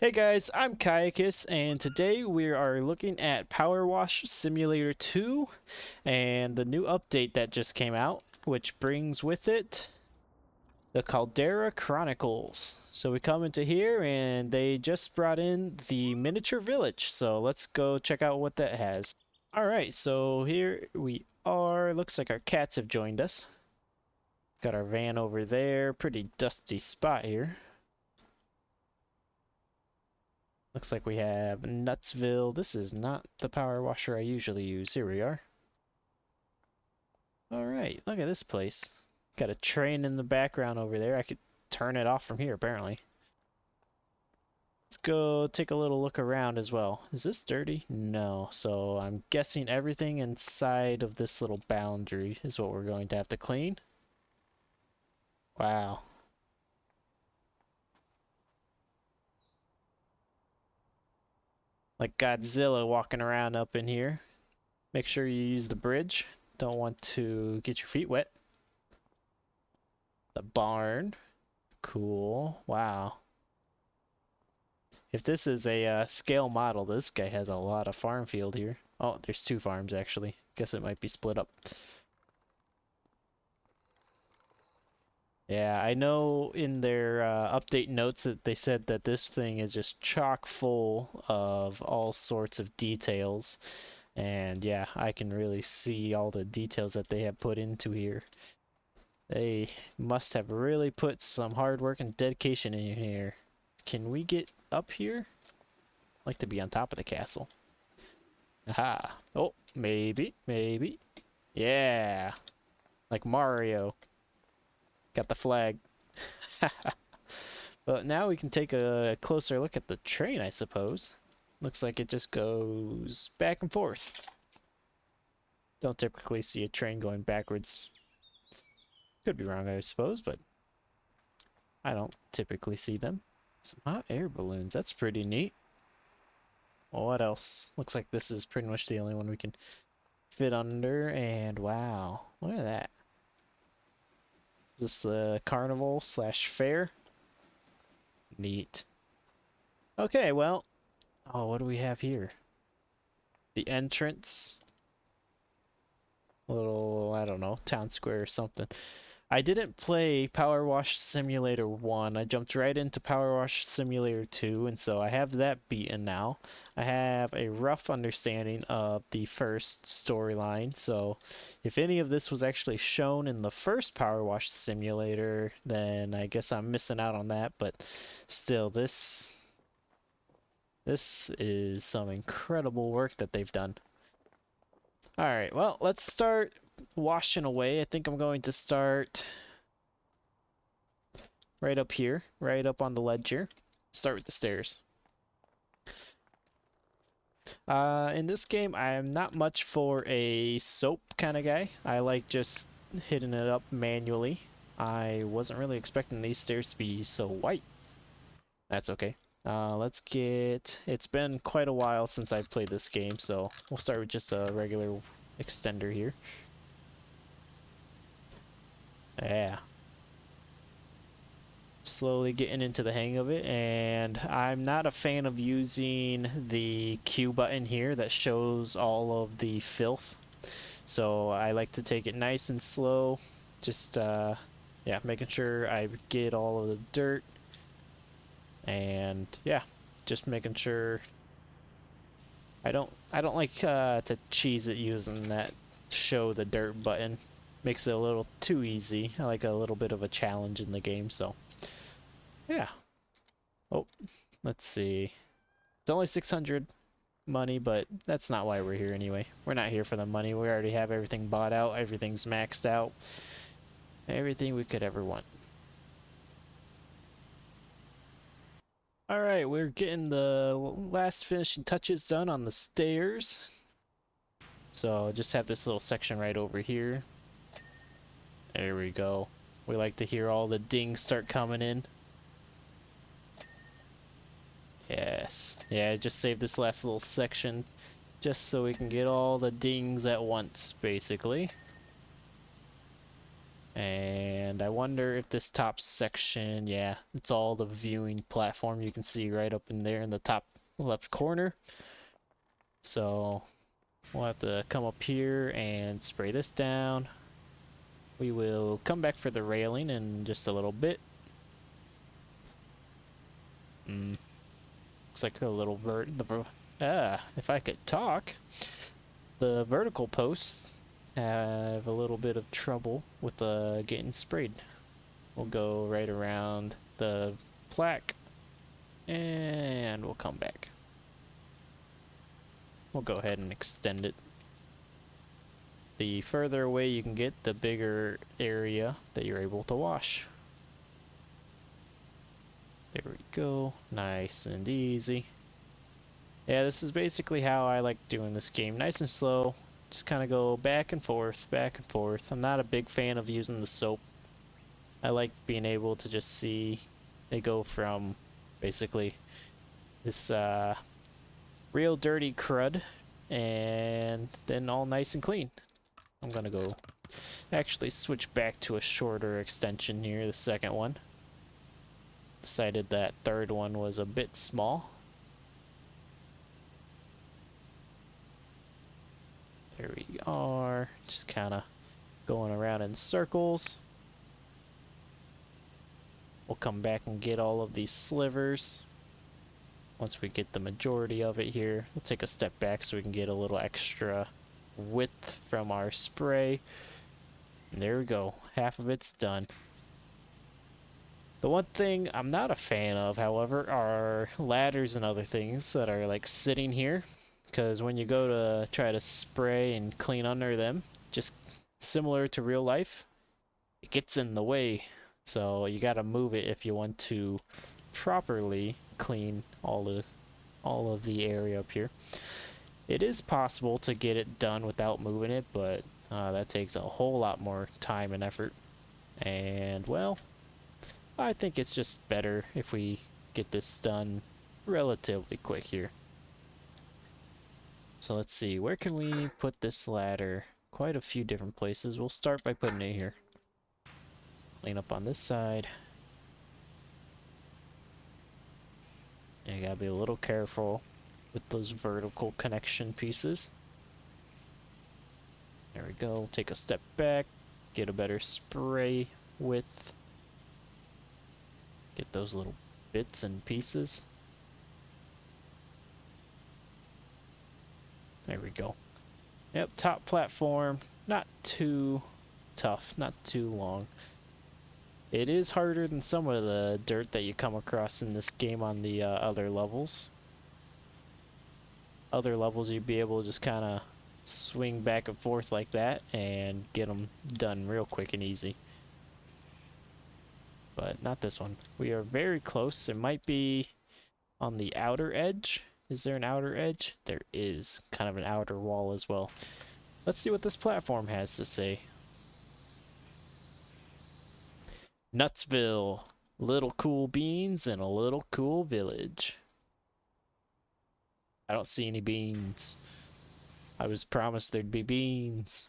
Hey guys, I'm Kayakis, and today we are looking at PowerWash Simulator 2 and the new update that just came out, which brings with it the Caldera Chronicles. So we come into here and they just brought in the miniature village, so let's go check out what that has. Alright, so here we are. Looks like our cats have joined us. Got our van over there, pretty dusty spot here. Looks like we have Nutsville. This is not the power washer I usually use. Here we are. Alright, look at this place. Got a train in the background over there. I could turn it off from here, apparently. Let's go take a little look around as well. Is this dirty? No. So I'm guessing everything inside of this little boundary is what we're going to have to clean. Wow. Like Godzilla walking around up in here. Make sure you use the bridge. Don't want to get your feet wet. The barn. Cool. Wow. If this is a scale model, this guy has a lot of farm field here. Oh, there's two farms actually. Guess it might be split up. Yeah, I know in their update notes that they said that this thing is just chock full of all sorts of details. And yeah, I can really see all the details that they have put into here. They must have really put some hard work and dedication in here. Can we get up here? I'd like to be on top of the castle. Aha. Oh, maybe, maybe. Yeah. Like Mario. Got the flag. But now we can take a closer look at the train, I suppose. Looks like it just goes back and forth. Don't typically see a train going backwards. Could be wrong, I suppose, but I don't typically see them. Some hot air balloons. That's pretty neat. Well, what else? Looks like this is pretty much the only one we can fit under, and wow, look at that. Is this the carnival slash fair? Neat. Okay, well, oh, what do we have here? The entrance. A little, I don't know, town square or something. I didn't play Power Wash Simulator 1. I jumped right into Power Wash Simulator 2, and so I have that beaten now. I have a rough understanding of the first storyline, so if any of this was actually shown in the first Power Wash Simulator, then I guess I'm missing out on that, but still, this is some incredible work that they've done. Alright, well, let's start washing away. I think I'm going to start right up here, right up on the ledge here. Start with the stairs. In this game, I'm not much for a soap kind of guy. I like just hitting it up manually. I wasn't really expecting these stairs to be so white. That's okay. Let's get... It's been quite a while since I've played this game, so we'll start with just a regular extender here. Yeah. Slowly getting into the hang of it, and I'm not a fan of using the Q button here that shows all of the filth. So I like to take it nice and slow, just yeah, making sure I get all of the dirt, and yeah, just making sure I don't like to cheese it using that show the dirt button. Makes it a little too easy. I like a little bit of a challenge in the game, so yeah. Oh, let's see. It's only 600 money, but that's not why we're here anyway. We're not here for the money. We already have everything bought out. Everything's maxed out. Everything we could ever want. Alright, we're getting the last finishing touches done on the stairs. So just have this little section right over here. There we go. We like to hear all the dings start coming in. Yes. Yeah, just save this last little section just so we can get all the dings at once, basically. And I wonder if this top section, yeah, it's all the viewing platform you can see right up in there in the top left corner. So we'll have to come up here and spray this down. We will come back for the railing in just a little bit. Looks like the little if I could talk. The vertical posts have a little bit of trouble with getting sprayed. We'll go right around the plaque and we'll come back. We'll go ahead and extend it. The further away you can get, the bigger area that you're able to wash. There we go. Nice and easy. Yeah, this is basically how I like doing this game. Nice and slow. Just kind of go back and forth, back and forth. I'm not a big fan of using the soap. I like being able to just see they go from basically this real dirty crud and then all nice and clean. I'm gonna go actually switch back to a shorter extension here, the second one. Decided that third one was a bit small. There we are, just kind of going around in circles. We'll come back and get all of these slivers. Once we get the majority of it here, we'll take a step back so we can get a little extra width from our spray. And there we go, half of it's done. The one thing I'm not a fan of, however, are ladders and other things that are like sitting here. Because when you go to try to spray and clean under them, just similar to real life, it gets in the way. So you gotta move it if you want to properly clean all of the area up here. It is possible to get it done without moving it, but that takes a whole lot more time and effort. And well, I think it's just better if we get this done relatively quick here. So let's see, where can we put this ladder? Quite a few different places. We'll start by putting it here. Clean up on this side. And you gotta be a little careful with those vertical connection pieces. There we go. Take a step back, get a better spray width. Get those little bits and pieces. There we go. Yep, top platform. Not too tough, not too long. It is harder than some of the dirt that you come across in this game on the other levels. Other levels you'd be able to just kind of swing back and forth like that and get them done real quick and easy. But not this one. We are very close. It might be on the outer edge. Is there an outer edge? There is kind of an outer wall as well. Let's see what this platform has to say. Nutsville. Little cool beans and a little cool village. I don't see any beans. I was promised there'd be beans.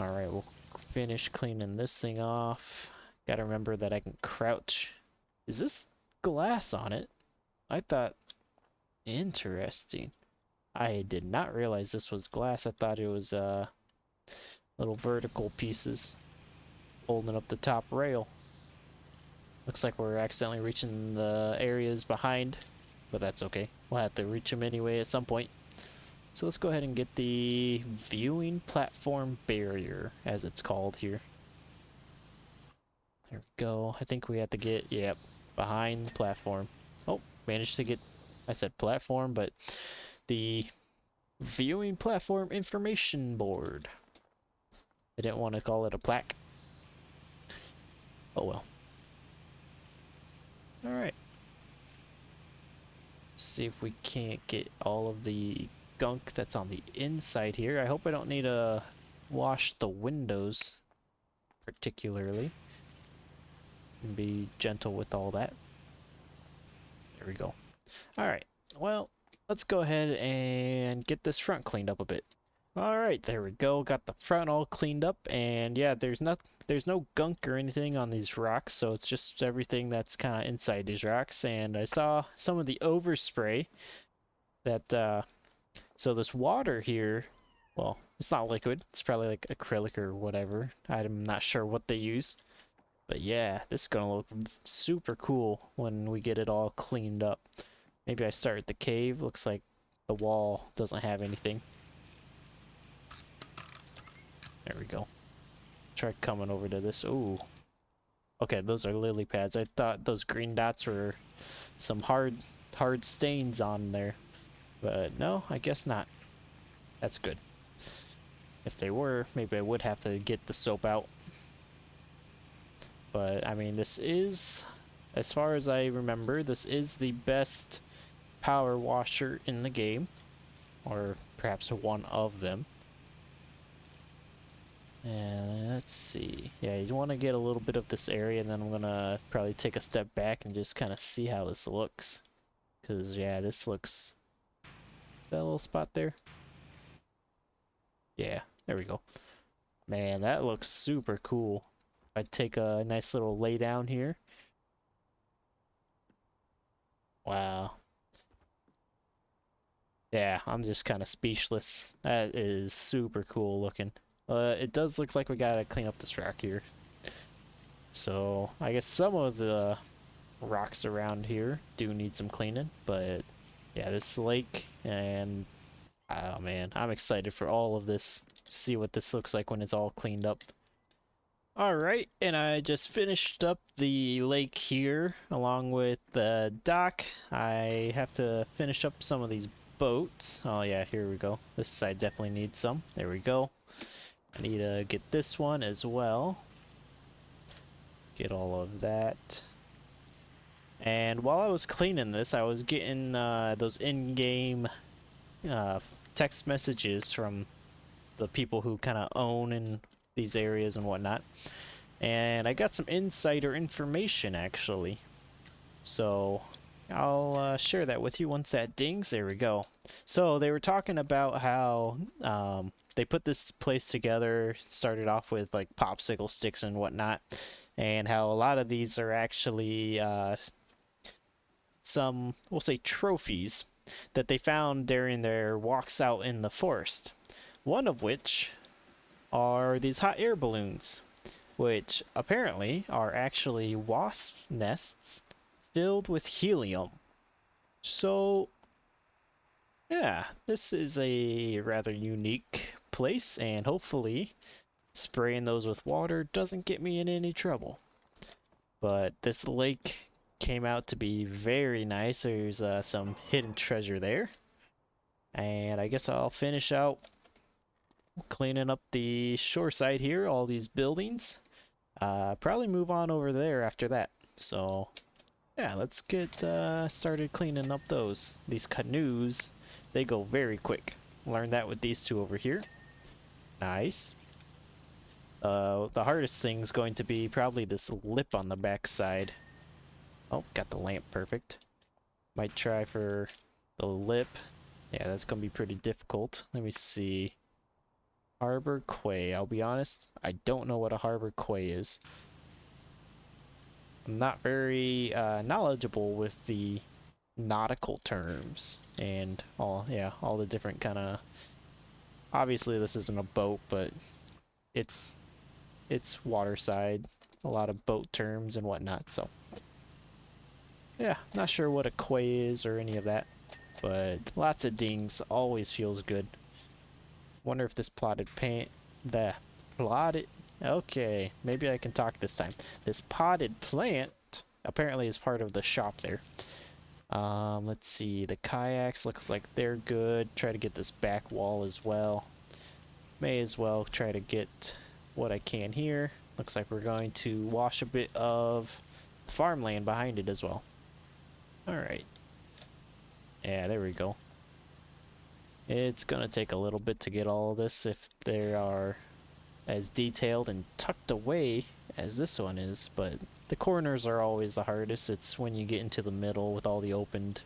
Alright, we'll finish cleaning this thing off. Gotta remember that I can crouch. Is this glass on it? I thought... Interesting. I did not realize this was glass. I thought it was little vertical pieces holding up the top rail. Looks like we're accidentally reaching the areas behind, but that's okay. We'll have to reach them anyway at some point. So let's go ahead and get the viewing platform barrier, as it's called here. There we go. I think we have to get, yep, behind the platform. Oh, managed to get, I said platform, but the viewing platform information board. I didn't want to call it a plaque. Oh well. Alright. See if we can't get all of the gunk that's on the inside here. I hope I don't need to wash the windows particularly. And be gentle with all that. There we go. Alright, well, let's go ahead and get this front cleaned up a bit. Alright, there we go. Got the front all cleaned up, and yeah, there there's no gunk or anything on these rocks, so it's just everything that's kind of inside these rocks. And I saw some of the overspray that, so this water here, well, it's not liquid, it's probably like acrylic or whatever. I'm not sure what they use. But yeah, this is gonna look super cool when we get it all cleaned up. Maybe I start at the cave. Looks like the wall doesn't have anything. There we go. Try coming over to this. Ooh. Okay, those are lily pads. I thought those green dots were some hard stains on there. But no, I guess not. That's good. If they were, maybe I would have to get the soap out. But, I mean, this is, as far as I remember, this is the best power washer in the game. Or perhaps one of them. And let's see. Yeah, you want to get a little bit of this area, and then I'm gonna probably take a step back and just kind of see how this looks. Cause yeah, this looks. That little spot there. Yeah, there we go. Man, that looks super cool. I'd take a nice little lay down here. Wow. Yeah, I'm just kind of speechless. That is super cool looking. It does look like we gotta clean up this rock here. So, I guess some of the rocks around here do need some cleaning, but yeah, this lake, and oh man, I'm excited for all of this. See what this looks like when it's all cleaned up. Alright, and I just finished up the lake here along with the dock. I have to finish up some of these boats. Oh yeah, here we go. This side definitely needs some. There we go. I need to get this one as well. Get all of that. And while I was cleaning this, I was getting those in-game text messages from the people who kind of own in these areas and whatnot. And I got some insider information actually. So I'll share that with you once that dings. There we go. So they were talking about how they put this place together, started off with like popsicle sticks and whatnot, and how a lot of these are actually some, we'll say, trophies that they found during their walks out in the forest. One of which are these hot air balloons, which apparently are actually wasp nests filled with helium. So, yeah, this is a rather unique place, and hopefully spraying those with water doesn't get me in any trouble. But this lake came out to be very nice. There's some hidden treasure there. And I guess I'll finish out cleaning up the shore side here, all these buildings. Probably move on over there after that. So, yeah, let's get started cleaning up these canoes. They go very quick. Learned that with these two over here. Nice. The hardest thing is going to be probably this lip on the back side. Oh, got the lamp perfect. Might try for the lip. Yeah, that's gonna be pretty difficult. Let me see. Harbor quay. I'll be honest, I don't know what a harbor quay is. I'm not very knowledgeable with the nautical terms and all the different kind of. Obviously, this isn't a boat, but it's waterside. A lot of boat terms and whatnot. So yeah, not sure what a quay is or any of that, but lots of dings always feels good. Wonder if this okay, maybe I can talk this time. This potted plant apparently is part of the shop there. Let's see, the kayaks looks like they're good. Try to get this back wall as well. May as well try to get what I can here. Looks like we're going to wash a bit of farmland behind it as well. Alright. Yeah, there we go. It's gonna take a little bit to get all of this if they are as detailed and tucked away as this one is, but the corners are always the hardest. It's when you get into the middle with all the opened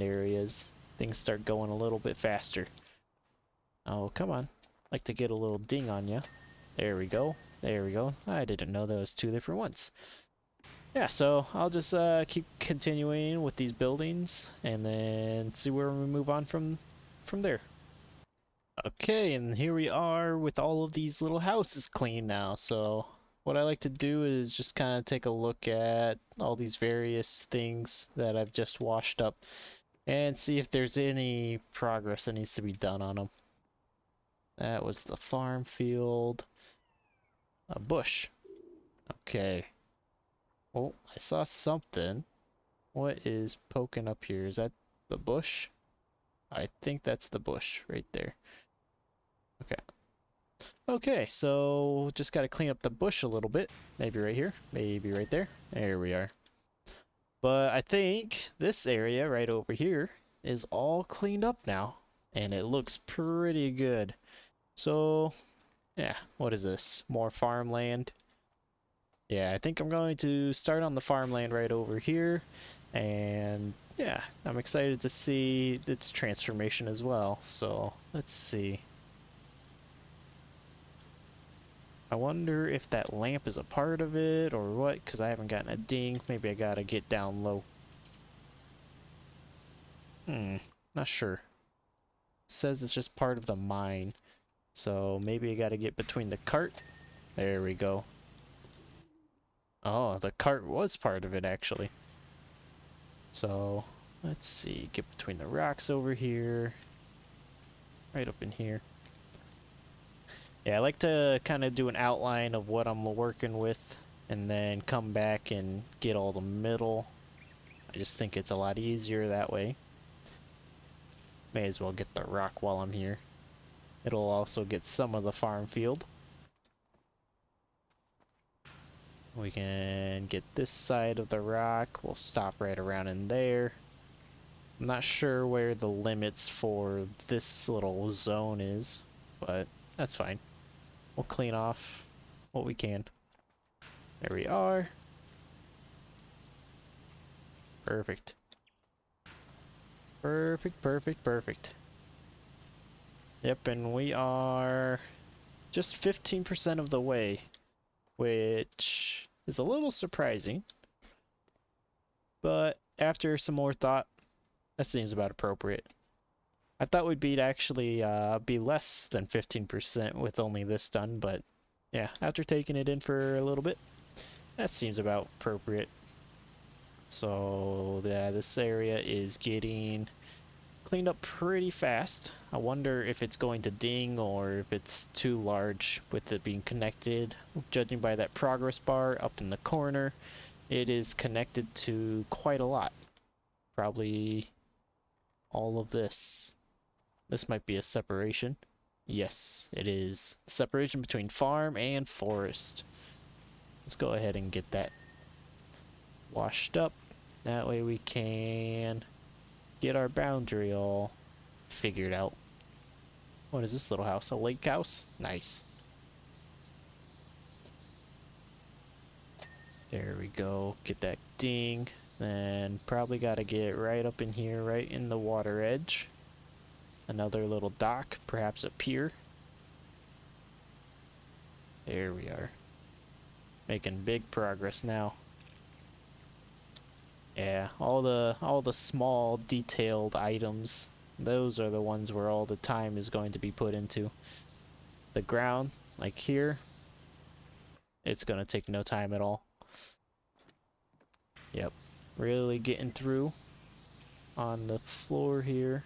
areas, things start going a little bit faster. Oh, come on. Like to get a little ding on ya. There we go. There we go. I didn't know there was two different ones. Yeah, so I'll just keep continuing with these buildings and then see where we move on from there. Okay, and here we are with all of these little houses clean now. So what I like to do is just kind of take a look at all these various things that I've just washed up and see if there's any progress that needs to be done on them. That was the farm field. A bush. Okay. Oh, I saw something. What is poking up here? Is that the bush? I think that's the bush right there. Okay. Okay, so just gotta clean up the bush a little bit. Maybe right here, maybe right there. There we are. But I think this area right over here is all cleaned up now. And it looks pretty good. So, yeah, what is this? More farmland. Yeah, I think I'm going to start on the farmland right over here. And yeah, I'm excited to see its transformation as well. So, let's see. I wonder if that lamp is a part of it or what, because I haven't gotten a ding. Maybe I gotta get down low. Not sure. It says it's just part of the mine. So maybe I gotta get between the cart. There we go. Oh, the cart was part of it actually. So let's see, get between the rocks over here. Right up in here. Yeah, I like to kind of do an outline of what I'm working with and then come back and get all the middle. I just think it's a lot easier that way. May as well get the rock while I'm here. It'll also get some of the farm field. We can get this side of the rock. We'll stop right around in there. I'm not sure where the limits for this little zone is, but that's fine. We'll clean off what we can. There we are. Perfect. Perfect, perfect, perfect. Yep, and we are just 15% of the way, which is a little surprising. But after some more thought, that seems about appropriate. I thought we'd actually be less than 15% with only this done, but yeah, after taking it in for a little bit, that seems about appropriate. So yeah, this area is getting cleaned up pretty fast. I wonder if it's going to ding or if it's too large with it being connected. Judging by that progress bar up in the corner, it is connected to quite a lot. Probably all of this. This might be a separation. Yes, it is. Separation between farm and forest. Let's go ahead and get that washed up. That way we can get our boundary all figured out. What is this little house? A lake house? Nice. There we go. Get that ding. Then probably gotta get right up in here, right in the water edge. Another little dock, perhaps a pier. There we are. Making big progress now. Yeah, all the small detailed items, those are the ones where all the time is going to be put into. The ground, like here, it's gonna take no time at all. Yep, really getting through on the floor here.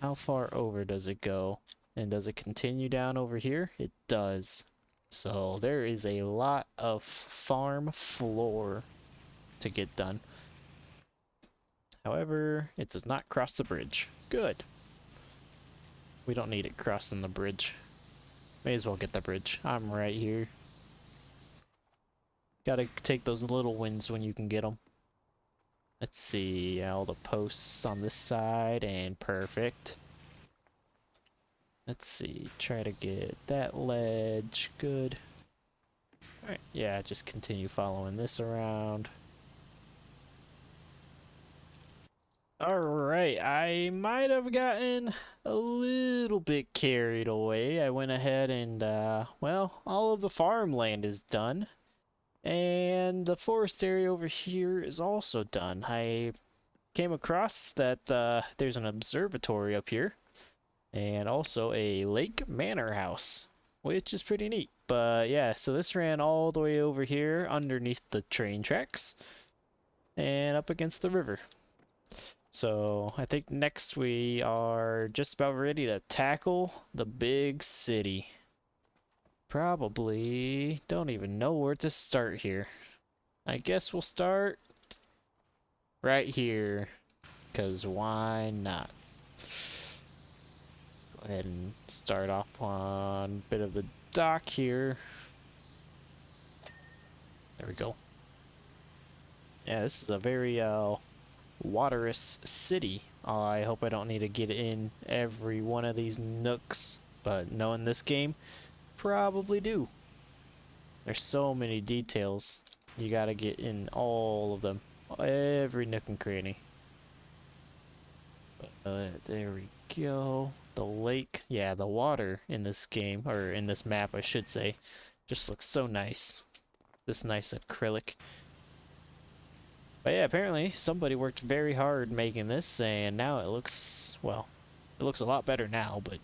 How far over does it go? And does it continue down over here? It does. So there is a lot of farm floor to get done. However, it does not cross the bridge. Good. We don't need it crossing the bridge. May as well get the bridge. I'm right here. Gotta take those little wins when you can get them. Let's see, all the posts on this side, and perfect. Let's see, try to get that ledge. Good. Alright, yeah, just continue following this around. Alright, I might have gotten a little bit carried away. I went ahead and, well, all of the farmland is done. And the forest area over here is also done. I came across that there's an observatory up here. And also a lake manor house, which is pretty neat. But yeah, so this ran all the way over here underneath the train tracks and up against the river. So I think next we are just about ready to tackle the big city. Probably don't even know where to start here. I guess we'll start right here, because why not? Go ahead and start off on a bit of the dock here. There we go. Yeah, this is a very waterous city. I hope I don't need to get in every one of these nooks, but knowing this game, probably do. There's so many details. You gotta get in all of them. Every nook and cranny. There we go. The lake. Yeah, the water in this game, or in this map I should say, just looks so nice. This nice acrylic. But yeah, apparently somebody worked very hard making this, and now it looks, well, it looks a lot better now, but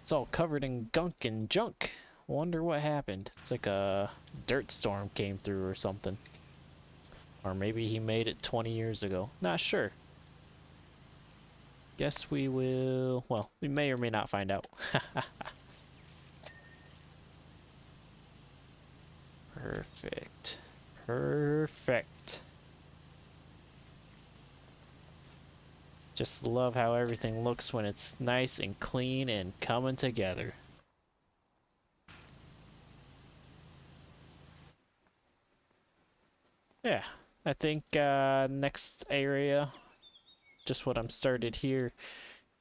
it's all covered in gunk and junk. Wonder what happened. It's like a dirt storm came through or something. Or maybe he made it 20 years ago. Not sure. Guess we will, well, we may or may not find out. Perfect. Perfect. Just love how everything looks when it's nice and clean and coming together. Yeah, I think next area, just what I'm started here,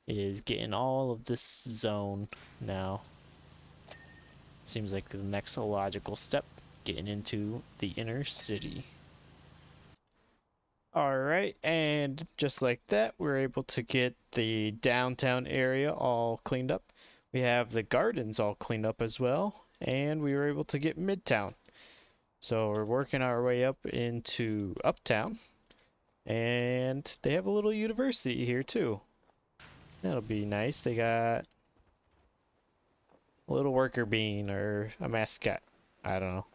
is getting all of this zone now. Seems like the next logical step, getting into the inner city. Alright, and just like that, we're able to get the downtown area all cleaned up. We have the gardens all cleaned up as well, and we were able to get Midtown. So we're working our way up into Uptown, and they have a little university here too. That'll be nice. They got a little worker bean or a mascot. I don't know.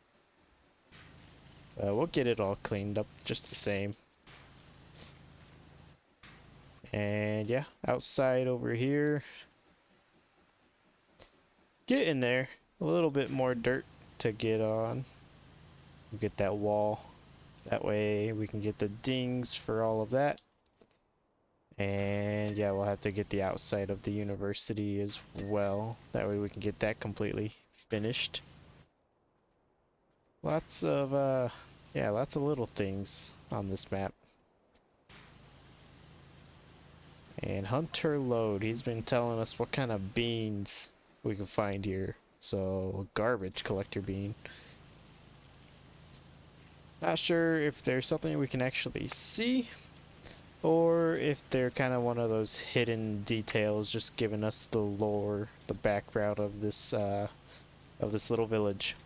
We'll get it all cleaned up just the same. And yeah, outside over here, get in there. A little bit more dirt to get on. We'll get that wall. That way we can get the dings for all of that. And yeah, we'll have to get the outside of the university as well. That way we can get that completely finished. Lots of, yeah, lots of little things on this map. And Hunter Load, he's been telling us what kind of beans we can find here. So, garbage collector bean. Not sure if there's something we can actually see, or if they're kind of one of those hidden details just giving us the lore, the background of this little village.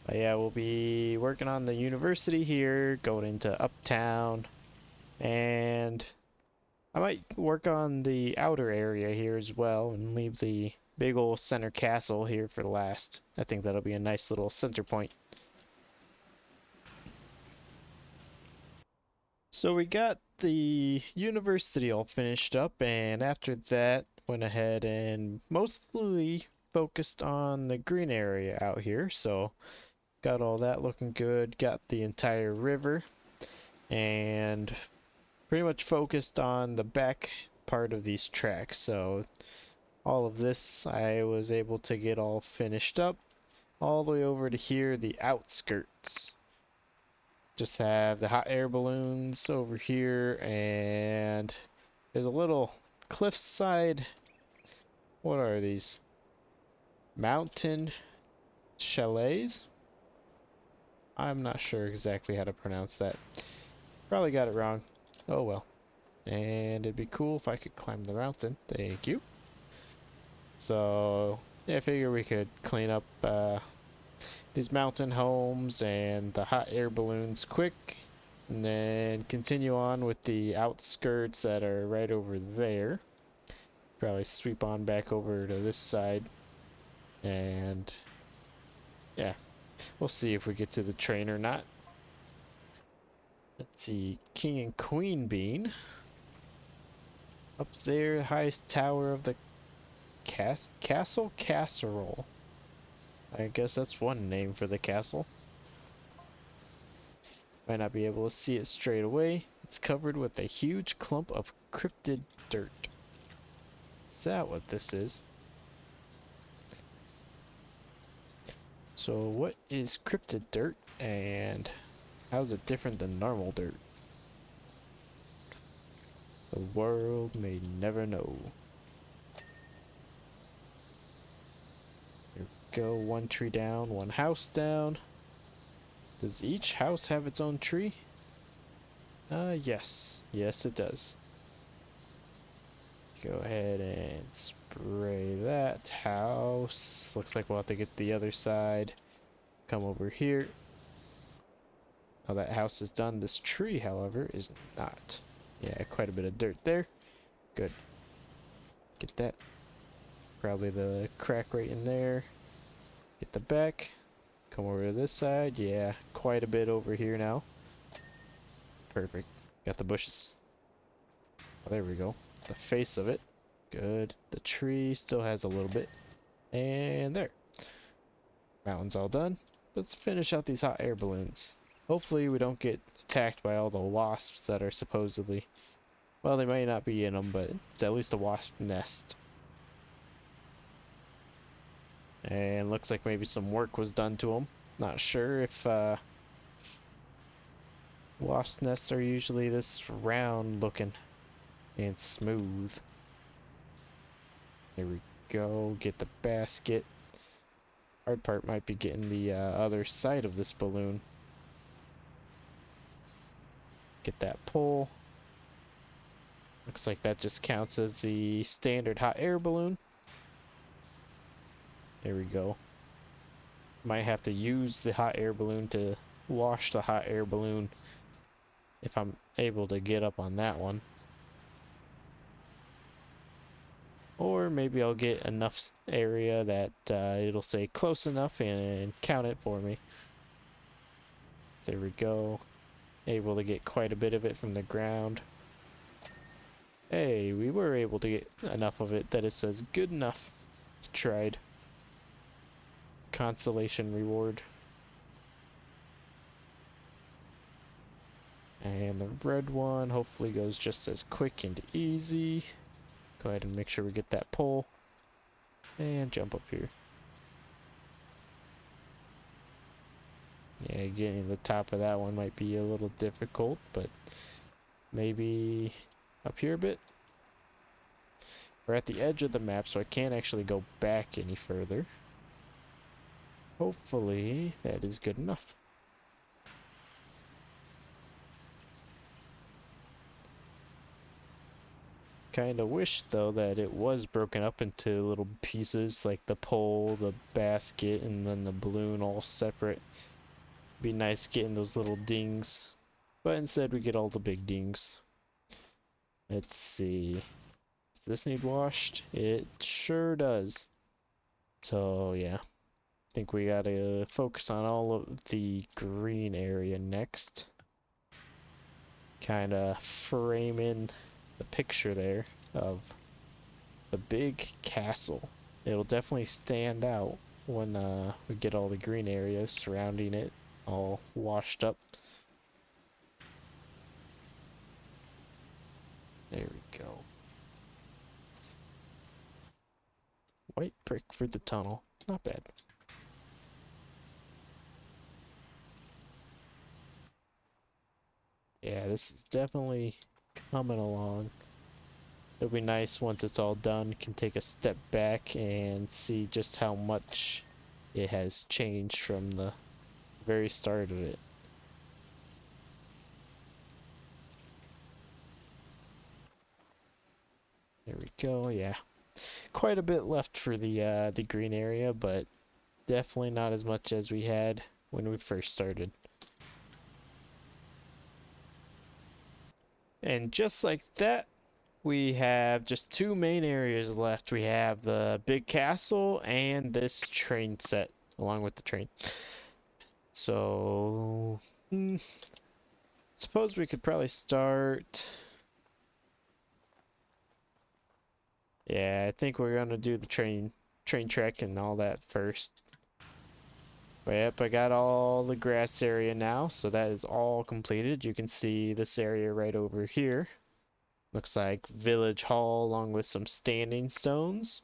But yeah, we'll be working on the university here, going into Uptown, and I might work on the outer area here as well and leave the big old center castle here for last. I think that'll be a nice little center point. So we got the university all finished up, and after that went ahead and mostly focused on the green area out here. So got all that looking good, got the entire river, and pretty much focused on the back part of these tracks. So all of this I was able to get all finished up all the way over to here, the outskirts. Just have the hot air balloons over here, and there's a little cliffside. What are these? Mountain chalets? I'm not sure exactly how to pronounce that. Probably got it wrong. Oh well. And it'd be cool if I could climb the mountain. Thank you. So, yeah, I figure we could clean up these mountain homes and the hot air balloons quick. And then continue on with the outskirts that are right over there. Probably sweep on back over to this side. And, yeah, we'll see if we get to the train or not. Let's see, King and Queen Bean. Up there, highest tower of the castle casserole. I guess that's one name for the castle. Might not be able to see it straight away. It's covered with a huge clump of cryptid dirt. Is that what this is? So what is cryptid dirt and how is it different than normal dirt? The world may never know. Here we go, one tree down, one house down. Does each house have its own tree? Yes. Yes, it does. Go ahead and spray that house. Looks like we'll have to get the other side. Come over here. Now that house is done. This tree, however, is not. Yeah, quite a bit of dirt there. Good. Get that. Probably the crack right in there. Get the back. Come over to this side. Yeah, quite a bit over here now. Perfect. Got the bushes. Oh, there we go. The face of it. Good. The tree still has a little bit. And there. Mountain's all done. Let's finish out these hot air balloons. Hopefully we don't get attacked by all the wasps that are supposedly... Well, they might not be in them, but it's at least a wasp nest. And looks like maybe some work was done to them. Not sure if wasp nests are usually this round looking and smooth. There we go. Get the basket. Hard part might be getting the other side of this balloon. Get that pole. Looks like that just counts as the standard hot air balloon. There we go. Might have to use the hot air balloon to wash the hot air balloon if I'm able to get up on that one. Or maybe I'll get enough area that it'll say close enough and count it for me. There we go. Able to get quite a bit of it from the ground. Hey, we were able to get enough of it that it says good enough. Tried. Consolation reward. And the red one hopefully goes just as quick and easy. Go ahead and make sure we get that pole. And jump up here. Yeah, getting to the top of that one might be a little difficult, but maybe up here a bit. We're at the edge of the map, so I can't actually go back any further. Hopefully that is good enough. Kinda wish though that it was broken up into little pieces, like the pole, the basket, and then the balloon all separate. Be nice getting those little dings, but instead we get all the big dings. Let's see. Does this need washed? It sure does. So yeah, I think we gotta focus on all of the green area next. Kinda framing the picture there of the big castle. It'll definitely stand out when we get all the green areas surrounding it all washed up. There we go. White brick for the tunnel. Not bad. Yeah, this is definitely coming along. It'll be nice once it's all done, can take a step back and see just how much it has changed from the very start of it. go. Yeah, quite a bit left for the green area, but definitely not as much as we had when we first started. And just like that, we have just two main areas left. We have the big castle and this train set along with the train. So, suppose we could probably start. Yeah, I think we're gonna do the train track and all that first. But yep, I got all the grass area now, so that is all completed. You can see this area right over here. Looks like Village Hall along with some standing stones.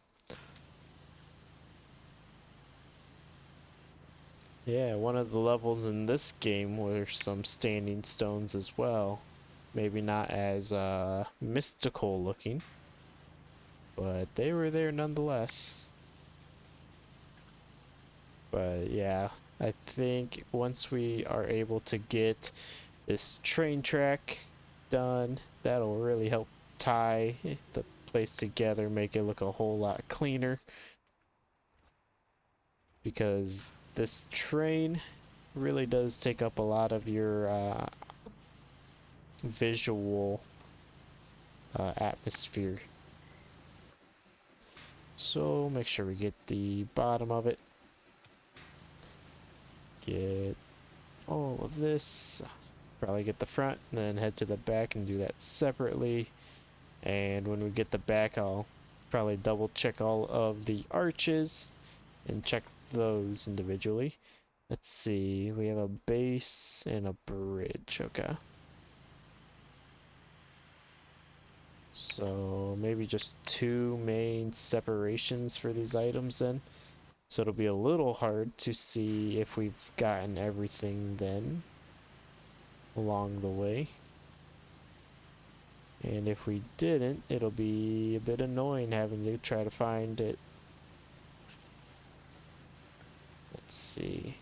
Yeah, one of the levels in this game were some standing stones as well. Maybe not as mystical looking, but they were there nonetheless. But yeah, I think once we are able to get this train track done, that'll really help tie the place together, make it look a whole lot cleaner. Because this train really does take up a lot of your visual atmosphere. So make sure we get the bottom of it. Get all of this. Probably get the front and then head to the back and do that separately. And when we get the back, I'll probably double check all of the arches and check those individually. Let's see, we have a base and a bridge, okay. So maybe just two main separations for these items then. So it'll be a little hard to see if we've gotten everything then along the way. And if we didn't, it'll be a bit annoying having to try to find it. Let's see.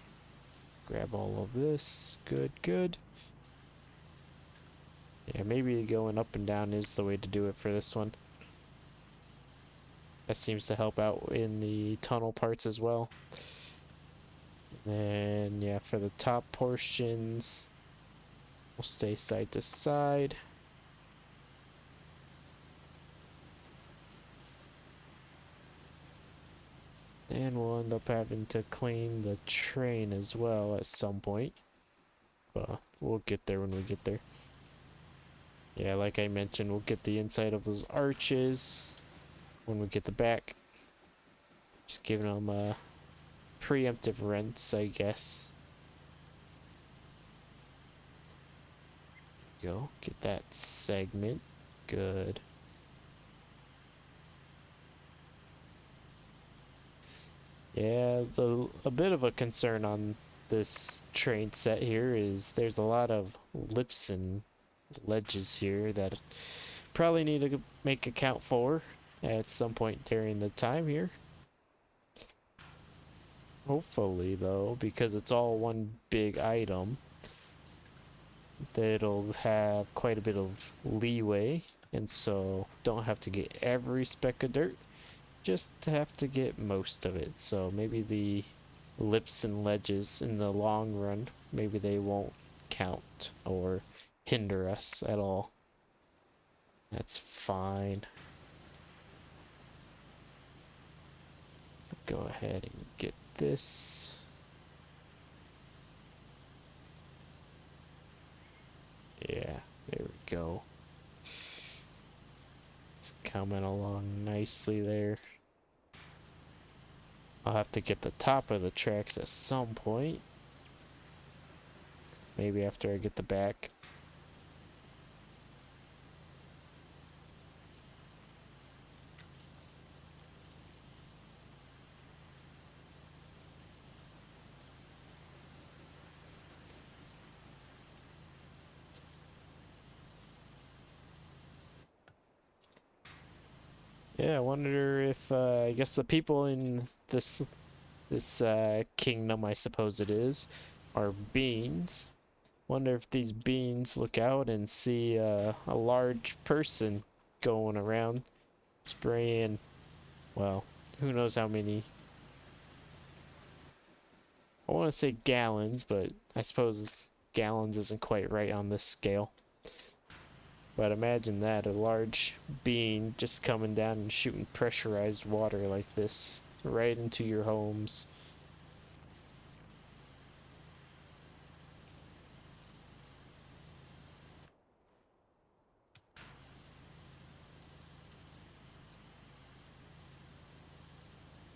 Grab all of this. Good, good. Yeah, maybe going up and down is the way to do it for this one. That seems to help out in the tunnel parts as well. And yeah, for the top portions, we'll stay side to side. And we'll end up having to clean the train as well at some point. But we'll get there when we get there. Yeah, like I mentioned, we'll get the inside of those arches when we get the back. Just giving them preemptive rents, I guess. Go, get that segment. Good. Yeah, a bit of a concern on this train set here is there's a lot of lips and ledges here that probably need to make account for at some point during the time here. Hopefully though, because it's all one big item, that'll have quite a bit of leeway, and so don't have to get every speck of dirt, just have to get most of it. So maybe the lips and ledges in the long run, maybe they won't count or hinder us at all. That's fine. Go ahead and get this. Yeah, there we go. It's coming along nicely there. I'll have to get the top of the tracks at some point. Maybe after I get the back. Yeah, I wonder if I guess the people in this kingdom, I suppose it is, are beings. Wonder if these beings look out and see a large person going around. spraying, well, who knows how many. I want to say gallons, but I suppose gallons isn't quite right on this scale. But imagine that, a large being just coming down and shooting pressurized water like this right into your homes.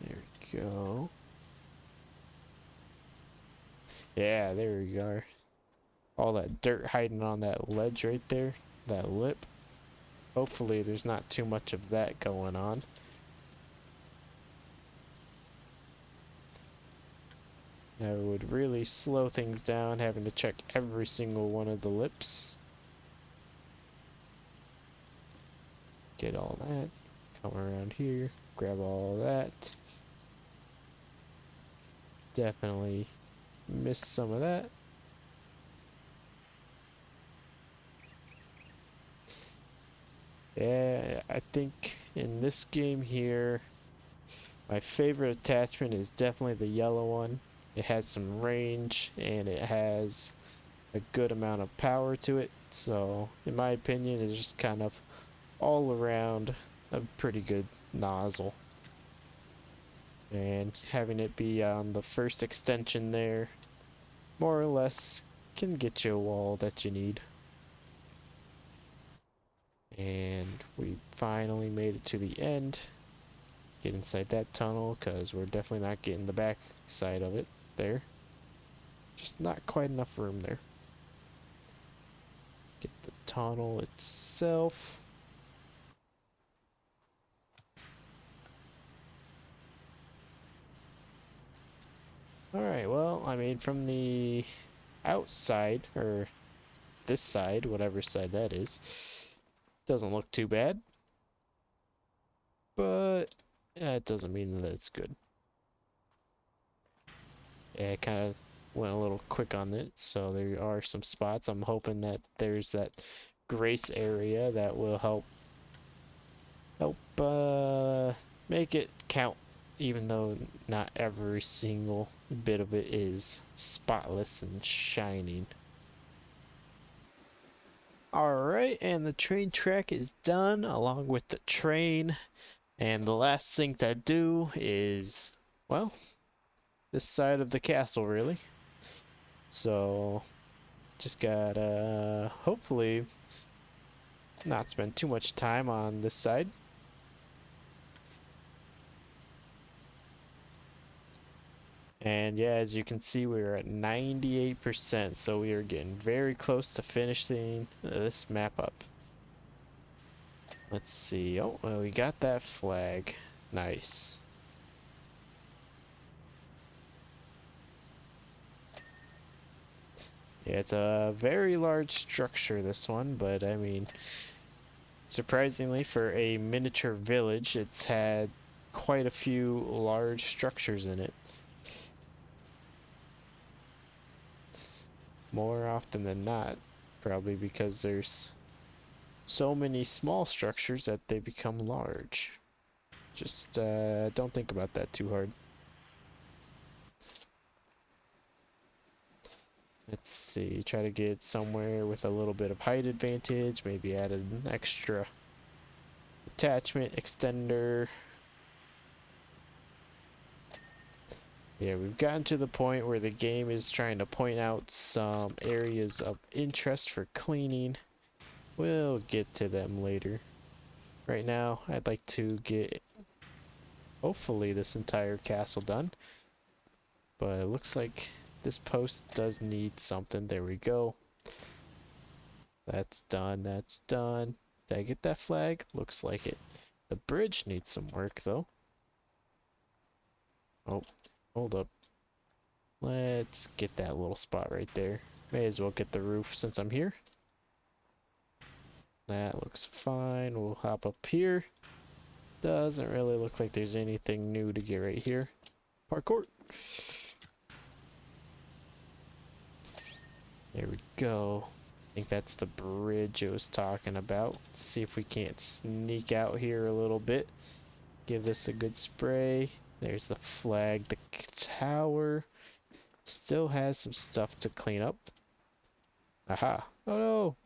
There we go. Yeah, there we are. All that dirt hiding on that ledge right there, that lip. Hopefully there's not too much of that going on. That would really slow things down, having to check every single one of the lips. Get all that. Come around here, grab all that. Definitely missed some of that. Yeah, I think in this game here, my favorite attachment is definitely the yellow one. It has some range and it has a good amount of power to it. So, in my opinion, it's just kind of all around a pretty good nozzle. And having it be on the first extension there, more or less, can get you a wall that you need. And we finally made it to the end. Get inside that tunnel, because we're definitely not getting the back side of it there. Just not quite enough room there. Get the tunnel itself. Alright, well, I mean, from the outside, or this side, whatever side that is, doesn't look too bad. But it doesn't mean that it's good. Yeah, I kind of went a little quick on it, so there are some spots. I'm hoping that there's that grace area that will help make it count, even though not every single bit of it is spotless and shining. Alright, and the train track is done along with the train. And the last thing to do is, well, this side of the castle, really. So, just gotta hopefully not spend too much time on this side. And yeah, as you can see, we're at 98%, so we are getting very close to finishing this map up. Let's see. Oh, well, we got that flag. Nice. Yeah, it's a very large structure, this one, but I mean, surprisingly, for a miniature village, it's had quite a few large structures in it. More often than not, probably because there's so many small structures that they become large. Just don't think about that too hard. Let's see, try to get somewhere with a little bit of height advantage, maybe add an extra attachment extender. Yeah, we've gotten to the point where the game is trying to point out some areas of interest for cleaning. We'll get to them later. Right now, I'd like to get, hopefully, this entire castle done. But it looks like this post does need something. There we go. That's done, that's done. Did I get that flag? Looks like it. The bridge needs some work, though. Oh, hold up. Let's get that little spot right there. May as well get the roof since I'm here. That looks fine. We'll hop up here. Doesn't really look like there's anything new to get right here. Parkour. There we go. I think that's the bridge it was talking about. Let's see if we can't sneak out here a little bit. Give this a good spray. There's the flag. The tower still has some stuff to clean up. Aha. Oh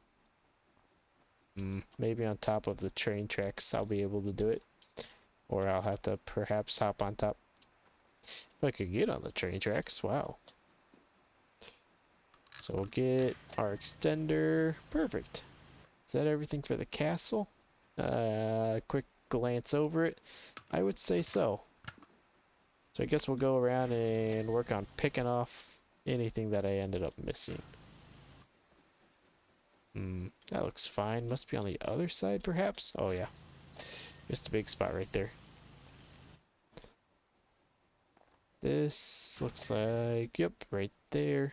no! Maybe on top of the train tracks I'll be able to do it. Or I'll have to perhaps hop on top. If I could get on the train tracks, wow. So we'll get our extender. Perfect. Is that everything for the castle? Quick glance over it. I would say so. So I guess we'll go around and work on picking off anything that I ended up missing. That looks fine. Must be on the other side, perhaps? Oh, yeah. Just a big spot right there. This looks like, yep, right there.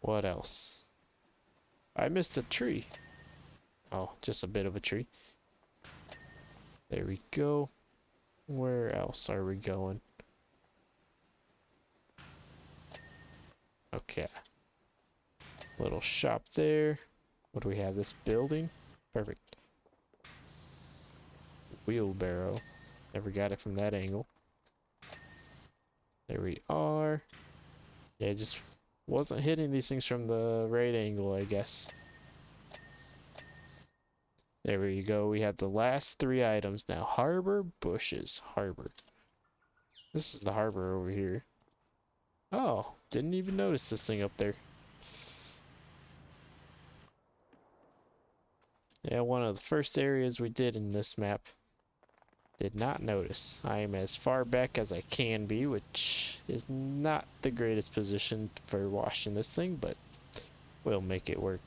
What else? I missed a tree. Oh, just a bit of a tree. There we go. Where else are we going? Okay. Little shop there. What do we have? This building? Perfect. Wheelbarrow. Never got it from that angle. There we are. Yeah, just wasn't hitting these things from the right angle, I guess. There we go. We have the last 3 items now. Harbor, bushes, harbor. This is the harbor over here. Oh, didn't even notice this thing up there. Yeah, one of the first areas we did in this map. Did not notice. I am as far back as I can be, which is not the greatest position for washing this thing, but we'll make it work.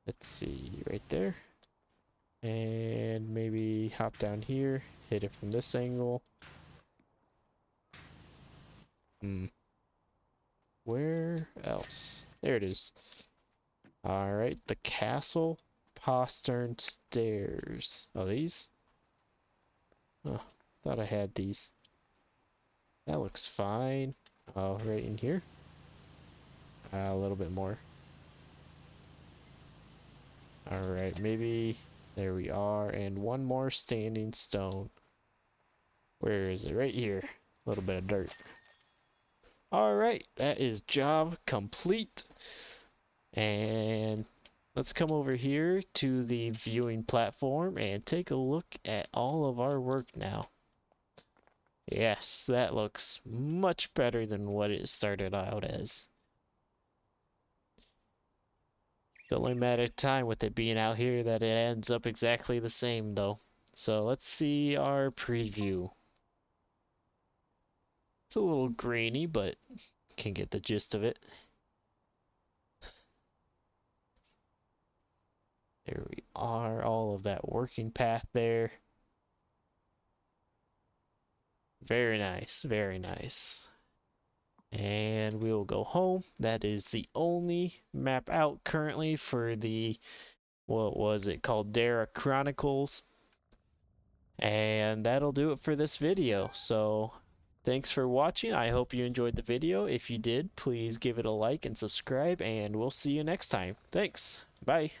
Let's see, right there. And maybe hop down here, hit it from this angle. Where else? There it is. Alright, the castle postern stairs. Oh, these? Oh, thought I had these. That looks fine. Oh, right in here? A little bit more. Alright, maybe... There we are, and one more standing stone. Where is it? Right here. A little bit of dirt. Alright, that is job complete. And let's come over here to the viewing platform and take a look at all of our work now. Yes, that looks much better than what it started out as. It's only a matter of time with it being out here that it ends up exactly the same though. So let's see our preview. It's a little grainy, but can get the gist of it. There we are, all of that working path there. Very nice, very nice. And we'll go home. That is the only map out currently for the, what was it, Caldera Chronicles. And that'll do it for this video. So thanks for watching. I hope you enjoyed the video. If you did, please give it a like and subscribe, and we'll see you next time. Thanks. Bye.